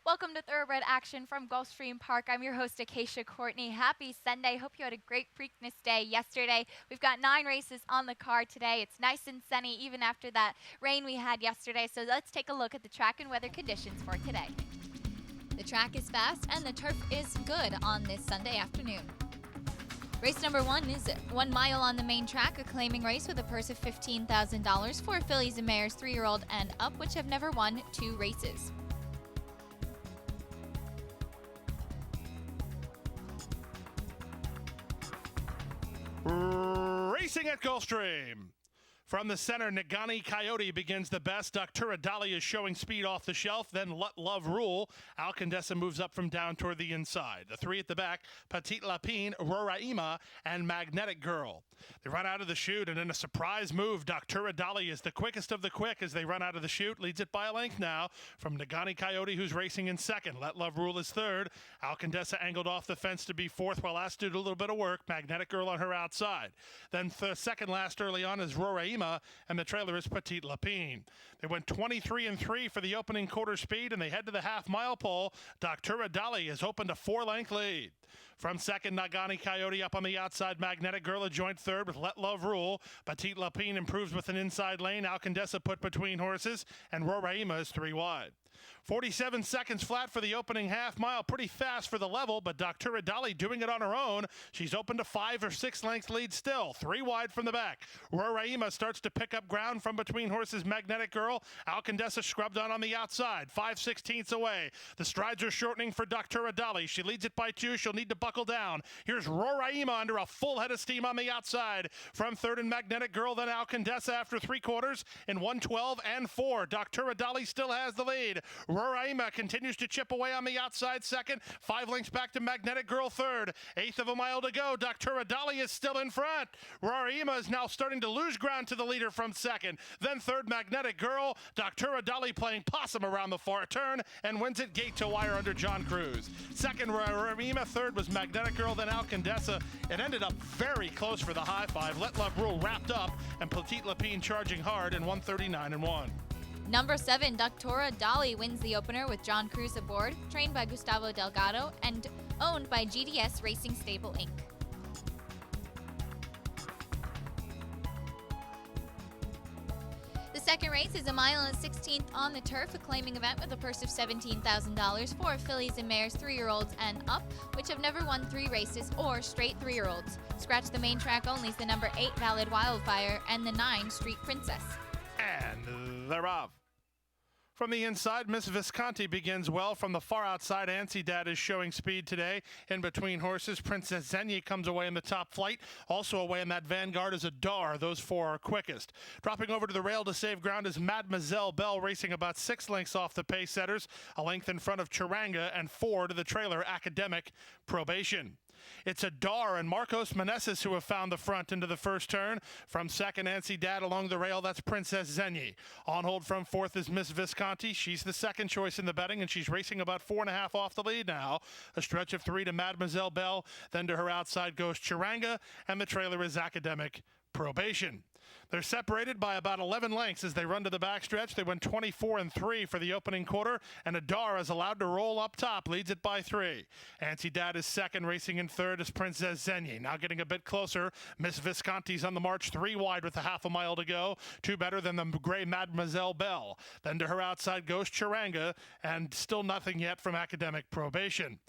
Welcome to Thoroughbred Action from Gulfstream Park. I'm your host, Acacia Courtney. Happy Sunday. Hope you had a great Preakness Day yesterday. We've got 9 races on the card today. It's nice and sunny even after that rain we had yesterday. So let's take a look at the track and weather conditions for today. The track is fast and the turf is good on this Sunday afternoon. Race number 1 is 1 mile on the main track, a claiming race with a purse of $15,000 for fillies and mares 3-year-old and up, which have never won 2 races. Racing at Gulfstream. From the center, Nagani Coyote begins the best. Dr. Adali is showing speed off the shelf. Then Let Love Rule. Alcandessa moves up from down toward the inside. The 3 at the back, Petite Lapine, Roraima, and Magnetic Girl. They run out of the chute, and in a surprise move, Dr. Adali is the quickest of the quick as they run out of the chute. Leads it by a length now from Nagani Coyote, who's racing in second. Let Love Rule is third. Alcandessa angled off the fence to be fourth, while Last did a little bit of work. Magnetic Girl on her outside. Then second last early on is Roraima, and the trailer is Petite Lapine. They went 23-3 for the opening quarter speed, and they head to the half-mile pole. Dr. Adali has opened a 4-length lead. From second, Nagani Coyote up on the outside. Magnetic Girl a joint third with Let Love Rule. Petite Lapine improves with an inside lane. Alcandessa put between horses, and Roraima is 3 wide. 47 seconds flat for the opening half mile. Pretty fast for the level, but Dr. Adali doing it on her own. She's opened a 5 or 6 length lead still. 3 wide from the back. Roraima starts to pick up ground from between horses. Magnetic Girl. Alcandessa scrubbed on the outside. 5/16 away. The strides are shortening for Dr. Adali. She leads it by 2. She'll need to buckle down. Here's Roraima under a full head of steam on the outside. From third and Magnetic Girl, then Alcandessa after 3 quarters in 1:12 and 4. Dr. Adali still has the lead. Roraima continues to chip away on the outside second. 5 lengths back to Magnetic Girl third. 1/8 of a mile to go. Dr. Adali is still in front. Roraima is now starting to lose ground to the leader from second. Then third, Magnetic Girl. Dr. Adali playing possum around the far turn and wins it gate to wire under John Cruz. Second, Roraima. Third was Magnetic Girl, then Alcandessa. It ended up very close for the high five. Let Love Rule wrapped up, and Petite Lapine charging hard in 1:39-1. Number 7, Dr. Adali wins the opener with John Cruz aboard, trained by Gustavo Delgado and owned by GDS Racing Stable Inc. The second race is 1 mile and 1/16 on the turf, a claiming event with a purse of $17,000 for fillies and mares 3-year-olds and up, which have never won 3 races or straight 3-year-olds. Scratch the main track only is the number 8 Valid Wildfire and the 9 Street Princess. And thereof. From the inside, Miss Visconti begins well. From the far outside, Ansi Dad is showing speed today. In between horses, Princess Zenye comes away in the top flight. Also away in that vanguard is Adar. Those 4 are quickest. Dropping over to the rail to save ground is Mademoiselle Belle, racing about 6 lengths off the pace setters. A length in front of Charanga, and 4 to the trailer, Academic Probation. It's Adar and Marcos Meneses who have found the front into the first turn. From second, Ansi Dad along the rail, that's Princess Zenye. On hold from fourth is Miss Visconti. She's the second choice in the betting, and she's racing about 4.5 off the lead now. A stretch of 3 to Mademoiselle Belle. Then to her outside goes Charanga, and the trailer is Academic Probation. They're separated by about 11 lengths as they run to the backstretch. They went 24-3 for the opening quarter, and Adar is allowed to roll up top, leads it by 3. Ansi Dad is second, racing in third is Princess Zenye. Now getting a bit closer, Miss Visconti's on the march, 3 wide with a half a mile to go. 2 better than the gray Mademoiselle Belle. Then to her outside goes Charanga, and still nothing yet from Academic Probation.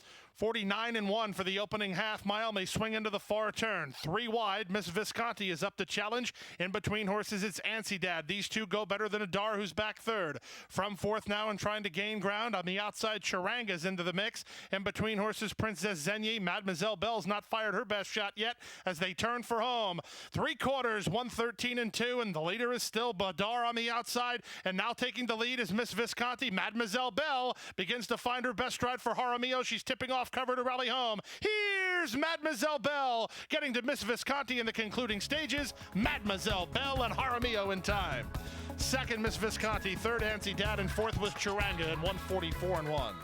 49-1 for the opening half mile. They swing into the far turn. 3 wide. Miss Visconti is up to challenge. In between horses, it's Ansi Dad. These 2 go better than Adar, who's back third. From fourth now and trying to gain ground. On the outside, Charanga's into the mix. In between horses, Princess Zenye. Mademoiselle Belle's not fired her best shot yet as they turn for home. 3 quarters, 1:13-2, and the leader is still Adar on the outside. And now taking the lead is Miss Visconti. Mademoiselle Belle begins to find her best stride for Jaramillo. She's tipping off cover to rally home. Here's Mademoiselle Belle getting to Miss Visconti in the concluding stages. Mademoiselle Belle and Jaramillo in time. Second, Miss Visconti. Third, Ansi Dad. And fourth was Charanga in 1:44-1.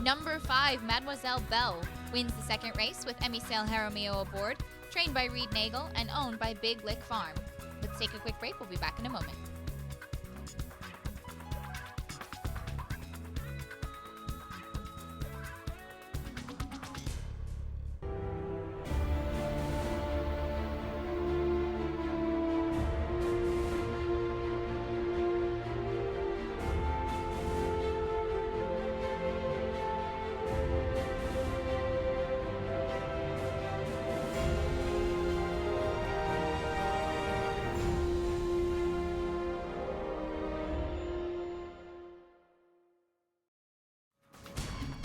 Number 5, Mademoiselle Belle, wins the second race with Emisel Jaramillo aboard, trained by Reed Nagel and owned by Big Lick Farm. Let's take a quick break. We'll be back in a moment.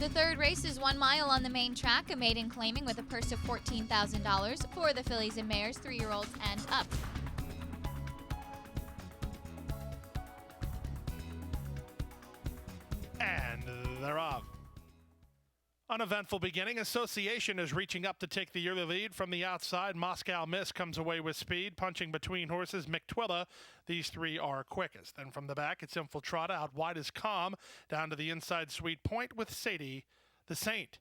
The third race is 1 mile on the main track, a maiden claiming with a purse of $14,000 for the fillies and mares, 3-year-olds and up. And they're off. Uneventful beginning. Association is reaching up to take the early lead from the outside. Moscow Miss comes away with speed, punching between horses. McTwilla, these three are quickest. Then from the back, it's Infiltrata. Out wide is Calm. Down to the inside, Sweet Point with Sadie the Saint.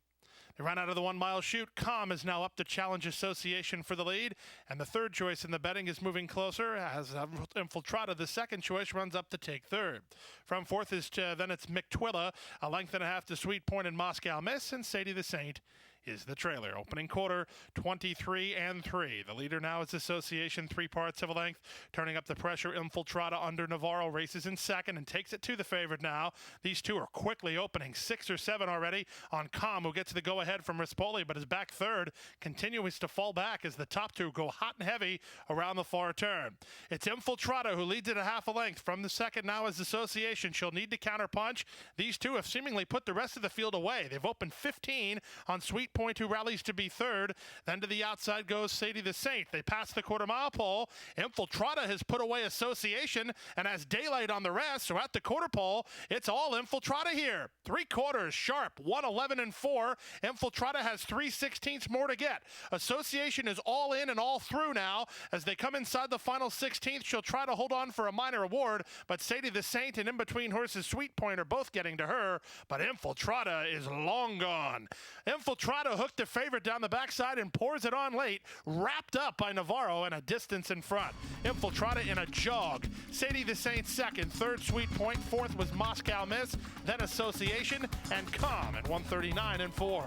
They run out of the 1 mile chute. Calm is now up to challenge Association for the lead. And the third choice in the betting is moving closer as Infiltrata, the second choice, runs up to take third. From fourth is then it's McTwilla, a length and a half to Sweet Point and Moscow Miss, and Sadie the Saint is the trailer. Opening quarter, 23-3. The leader now is Association, 3 parts of a length. Turning up the pressure, Infiltrata under Navarro races in second and takes it to the favorite now. These two are quickly opening, 6 or 7 already on Calm, who gets the go-ahead from Rispoli, but is back third, continues to fall back as the top two go hot and heavy around the far turn. It's Infiltrata who leads it a half a length. From the second now is Association. She'll need to counterpunch. These two have seemingly put the rest of the field away. They've opened 15 on Sweet Point, who rallies to be third. Then to the outside goes Sadie the Saint. They pass the quarter-mile pole. Infiltrata has put away Association and has daylight on the rest. So at the quarter pole, it's all Infiltrata here. 3 quarters sharp, 1:11-4. Infiltrata has 3/16 more to get. Association is all in and all through now. As they come inside the final 16th, she'll try to hold on for a minor award, but Sadie the Saint and in between horses Sweet Point are both getting to her, but Infiltrata is long gone. Infiltrata hooked the favorite down the backside and pours it on late, wrapped up by Navarro and a distance in front. Infiltrata in a jog. Sadie the Saint second, third Sweet Point, fourth was Moscow Miss, then Association, and Calm at 1:39-4.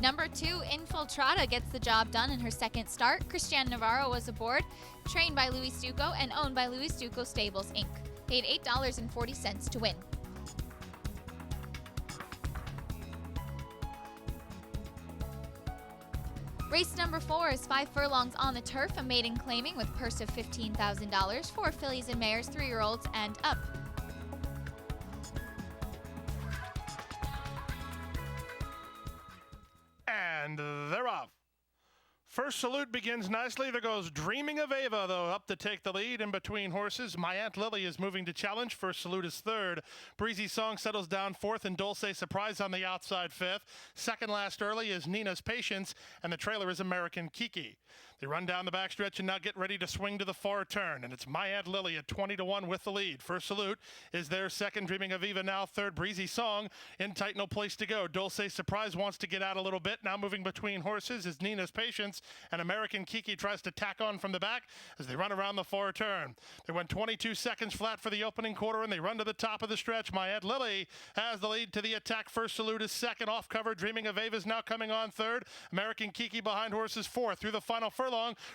Number 2, Infiltrata gets the job done in her second start. Christiane Navarro was aboard, trained by Louis Stucco and owned by Louis Stucco Stables, Inc. Paid $8.40 to win. Race number 4 is 5 furlongs on the turf, a maiden claiming with purse of $15,000 for fillies and mares, 3-year-olds and up. And they're off. First salute begins nicely. There goes Dreaming of Ava, though, up to take the lead in between horses. My Aunt Lily is moving to challenge. First salute is third. Breezy Song settles down fourth, and Dulce Surprise on the outside fifth. Second last early is Nina's Patience, and the trailer is American Kiki. They run down the backstretch and now get ready to swing to the far turn, and it's My Aunt Lily at 20-1 with the lead. First salute is their second. Dreaming of Eva now third. Breezy Song in tight, no place to go. Dulce Surprise wants to get out a little bit. Now moving between horses is Nina's Patience, and American Kiki tries to tack on from the back as they run around the far turn. They went 22 seconds flat for the opening quarter, and they run to the top of the stretch. My Aunt Lily has the lead to the attack. First salute is second. Off cover, Dreaming of Ava is now coming on third. American Kiki behind horses fourth. Through the final furlong,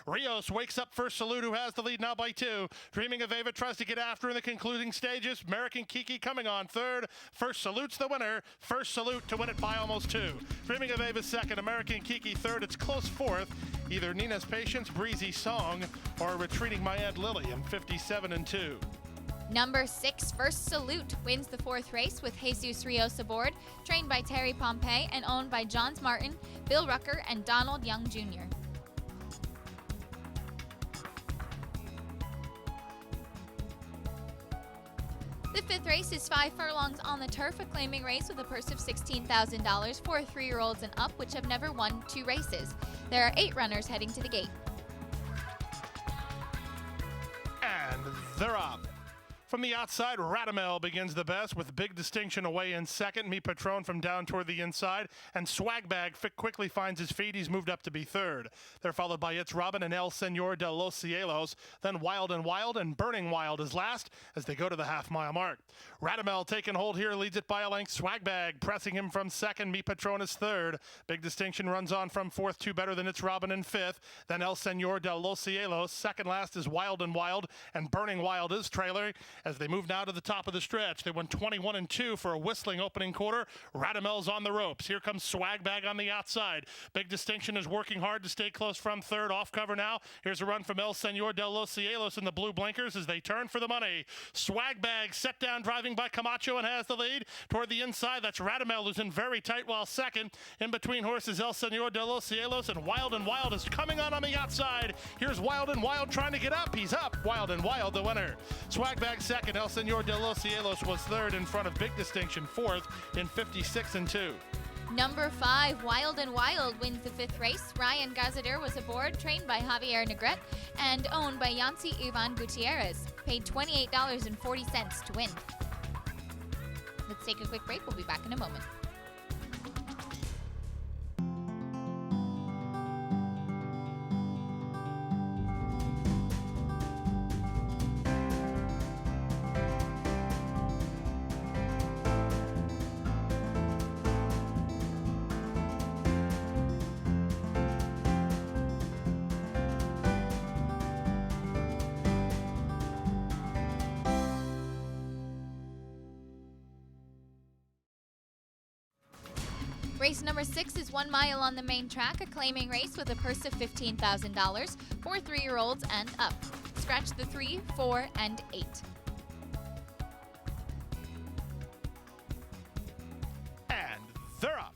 Rios wakes up First Salute, who has the lead now by 2. Dreaming of Ava tries to get after in the concluding stages. American Kiki coming on third. First Salute's the winner. First Salute to win it by almost 2. Dreaming of Ava second. American Kiki third. It's close fourth. Either Nina's Patience, Breezy Song, or retreating My Aunt Lily in 57-2. Number 6, First Salute, wins the 4th race with Jesus Rios aboard, trained by Terry Pompey and owned by Johns Martin, Bill Rucker, and Donald Young Jr. The 5th race is 5 furlongs on the turf, a claiming race with a purse of $16,000 for 3-year-olds and up, which have never won 2 races. There are 8 runners heading to the gate. And they're off. From the outside, Radamel begins the best with big distinction away in second. Mi Patron from down toward the inside. And Swagbag quickly finds his feet. He's moved up to be third. They're followed by It's Robin and El Senor de los Cielos. Then Wild and Burning Wild is last as they go to the half-mile mark. Radamel taking hold here, leads it by a length. Swagbag pressing him from second. Mi Patron is third. Big distinction runs on from fourth, 2 better than It's Robin in fifth. Then El Senor de los Cielos. Second last is Wild and Burning Wild is trailer. as they move now to the top of the stretch. They won 21-2 for a whistling opening quarter. Radamel's on the ropes. Here comes Swagbag on the outside. Big Distinction is working hard to stay close from third. Off cover now. Here's a run from El Senor de los Cielos in the blue blinkers as they turn for the money. Swagbag set down driving by Camacho and has the lead. Toward the inside, that's Radamel who's in very tight while second. In between horses, El Senor de los Cielos and Wild is coming on the outside. Here's Wild trying to get up. He's up. Wild the winner. Swagbag second. El Senor de los Cielos was third in front of Big Distinction fourth in 56-2. Number 5, Wild wins the 5th race. Ryan Gazadir was aboard, trained by Javier Negrete and owned by Yancy Ivan Gutierrez. Paid $28.40 to win. Let's take a quick break. We'll be back in a moment. Race number 6 is 1 mile on the main track, a claiming race with a purse of $15,000 for 3-year-olds and up. Scratch the 3, 4, and 8. And they're up.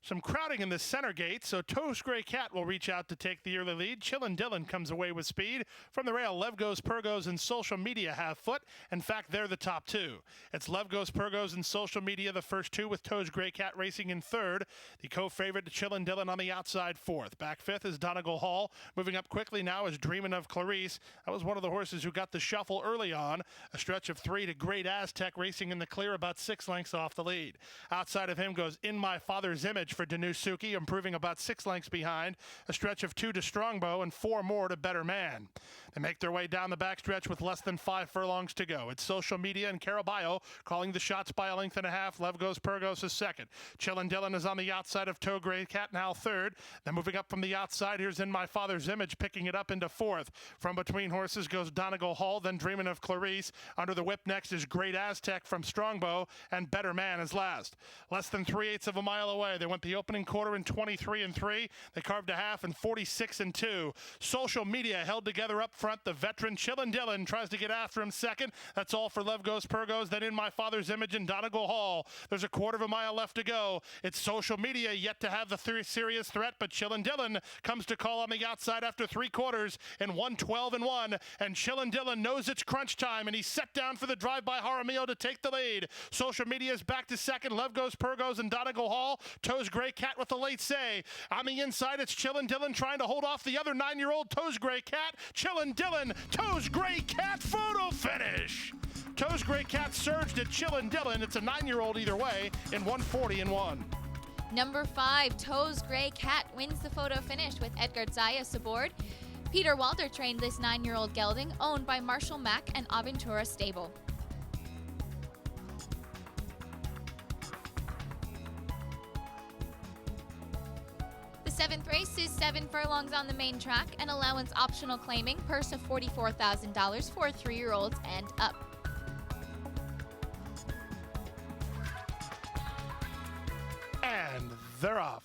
Some crowding in the center gate, so Toast Gray Cat will reach out to take the early lead. Chillin' Dillon comes away with speed. From the rail, Levgos, Purgos, and Social Media have foot. In fact, they're the top two. It's Levgos, Purgos, and Social Media, the first two, with Toast Gray Cat racing in third. The co-favorite, Chillin' Dillon, on the outside fourth. Back fifth is Donegal Hall. Moving up quickly now is Dreamin' of Clarice. That was one of the horses who got the shuffle early on. A stretch of 3 to Great Aztec racing in the clear, about 6 lengths off the lead. Outside of him goes In My Father's Image for Danusuki, improving about 6 lengths behind. A stretch of 2 to Strongbow and 4 more to Better Man. They make their way down the backstretch with less than 5 furlongs to go. It's Social Media and Caraballo calling the shots by a length and a half. Levgos Purgos is second. Chillin' Dillon is on the outside of Toe Gray Cat, now third. Then moving up from the outside, here's In My Father's Image, picking it up into fourth. From between horses goes Donegal Hall, then Dreamin' of Clarice. Under the whip next is Great Aztec from Strongbow, and Better Man is last. Less than 3/8 of a mile away. They went the opening quarter in 23-3. They carved a half in 46-2. Social Media held together up front. The veteran Chillin' Dillon tries to get after him second. That's all for Levgos Purgos. Then In My Father's Image and Donegal Hall. There's a quarter of a mile left to go. It's Social Media yet to have the serious threat, but Chillin' Dillon comes to call on the outside after 3 quarters in 1:12-1. And Chillin' Dillon knows it's crunch time, and he's set down for the drive by Jaramillo to take the lead. Social Media is back to second. Levgos Purgos and Donegal Hall. Toes Gray Cat with the late say. On the inside, it's Chillin' Dillon trying to hold off the other 9-year-old Toes Gray Cat. Chillin' Dillon, Toes Gray Cat photo finish. Toes Gray Cat surged at Chillin' Dillon. It's a 9-year-old either way in 1:40-1. Number 5, Toes Gray Cat wins the photo finish with Edgar Zayas aboard. Peter Walder trained this 9-year-old gelding, owned by Marshall Mack and Aventura Stable. The 7th race is 7 furlongs on the main track, an allowance optional claiming, purse of $44,000 for 3-year-olds and up. And they're off.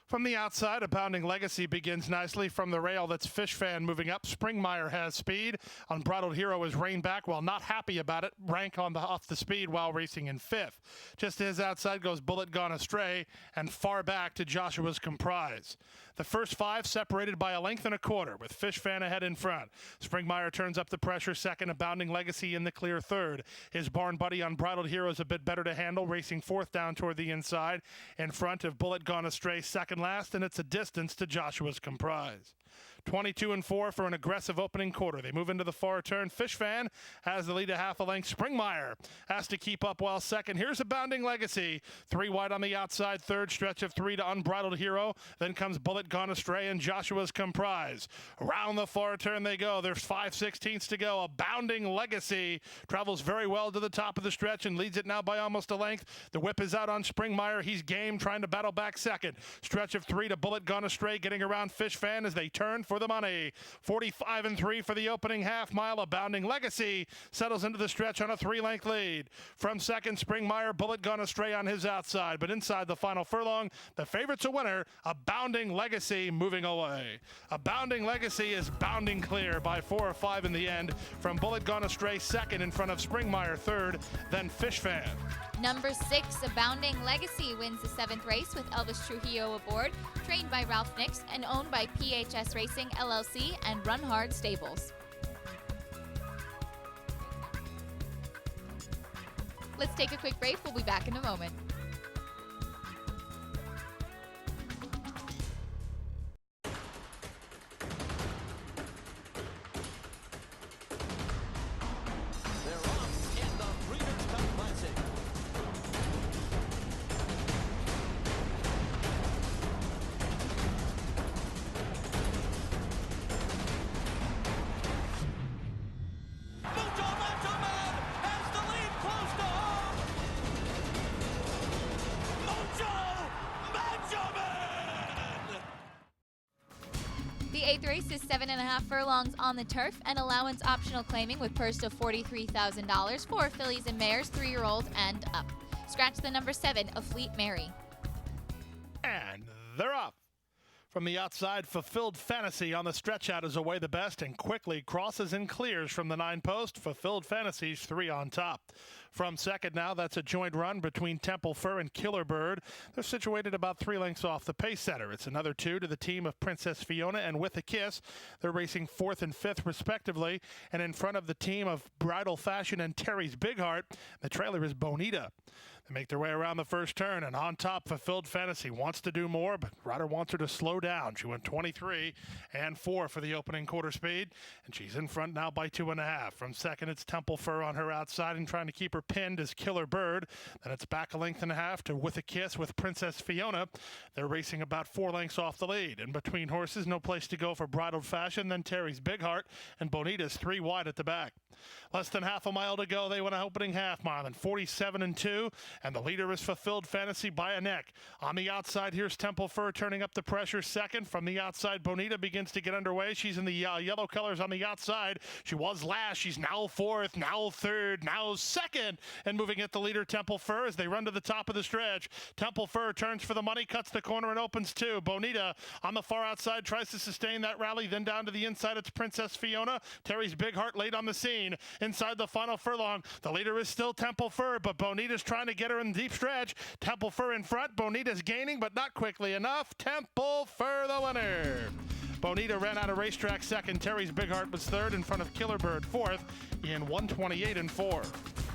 From the outside, Abounding Legacy begins nicely. From the rail, that's Fish Fan moving up. Springmeyer has speed. Unbridled Hero is reined back while not happy about it. Rank off the speed while racing in 5th. Just to his outside goes Bullet Gone Astray, and far back to Joshua's Comprise. The first 5 separated by a length and a quarter, with Fish Fan ahead in front. Springmeyer turns up the pressure second. Abounding Legacy in the clear third. His barn buddy Unbridled Hero is a bit better to handle, racing 4th down toward the inside. In front of Bullet Gone Astray second last, and it's a distance to Joshua's Comprise. 22-4 for an aggressive opening quarter. They move into the far turn. Fish Fan has the lead a half a length. Springmeyer has to keep up while second. Here's Abounding Legacy. 3 wide on the outside. Third stretch of 3 to Unbridled Hero. Then comes Bullet Gone Astray and Joshua's Comprise. Around the far turn they go. There's 5/16 to go. Abounding Legacy travels very well to the top of the stretch and leads it now by almost a length. The whip is out on Springmeyer. He's game, trying to battle back second. Stretch of 3 to Bullet Gone Astray, getting around Fish Fan as they turn turn for the money. 45-3 for the opening half mile. Abounding Legacy settles into the stretch on a 3-length lead. From second, Springmeyer, Bullet Gone Astray on his outside, but inside the final furlong, the favorite's a winner. Abounding Legacy moving away. Abounding Legacy is bounding clear by 4 or 5 in the end, from Bullet Gone Astray second in front of Springmeyer third, then Fish Fan. Number 6, Abounding Legacy, wins the 7th race with Elvis Trujillo aboard, trained by Ralph Nix and owned by PHS Racing LLC and Run Hard Stables. Let's take a quick break. We'll be back in a moment. They're off in the Breeders' Cup Classic. Mucho Macho Man has the lead close to home. Mucho Macho Man! The 8th race is 7.5 furlongs on the turf and allowance optional claiming with purse of $43,000 for fillies and mares 3-year-old and up. Scratch the number 7, A Fleet Mary. And they're off. From the outside, Fulfilled Fantasy on the stretch out is away the best and quickly crosses and clears from the 9-post. Fulfilled Fantasy's 3 on top. From second now, that's a joint run between Temple Fur and Killer Bird. They're situated about 3 lengths off the pace setter. It's another 2 to the team of Princess Fiona and With a Kiss. They're racing 4th and 5th respectively. And in front of the team of Bridal Fashion and Terry's Big Heart, the trailer is Bonita. They make their way around the first turn, and on top, Fulfilled Fantasy wants to do more, but Ryder wants her to slow down. She went 23 and 4 for the opening quarter speed, and she's in front now by 2.5. From second, it's Temple Fur on her outside, and trying to keep her pinned is Killer Bird. Then it's back 1.5 lengths to With a Kiss with Princess Fiona. They're racing about 4 lengths off the lead. In between horses, no place to go for Bridal Fashion, then Terry's Big Heart, and Bonita's 3 wide at the back. Less than half a mile to go. They went an opening half mile in 47-2. And the leader is Fulfilled Fantasy by a neck. On the outside, here's Temple Fur turning up the pressure second. From the outside, Bonita begins to get underway. She's in the yellow colors on the outside. She was last. She's now 4th, now 3rd, now 2nd. And moving at the leader, Temple Fur, as they run to the top of the stretch. Temple Fur turns for the money, cuts the corner, and opens 2. Bonita on the far outside tries to sustain that rally. Then down to the inside, it's Princess Fiona. Terry's Big Heart late on the scene. Inside the final furlong, the leader is still Temple Fur, but Bonita's trying to get her in deep stretch. Temple Fur in front. Bonita's gaining, but not quickly enough. Temple Fur the winner. Bonita ran out of racetrack second. Terry's Big Heart was third in front of Killer Bird fourth in 128-4.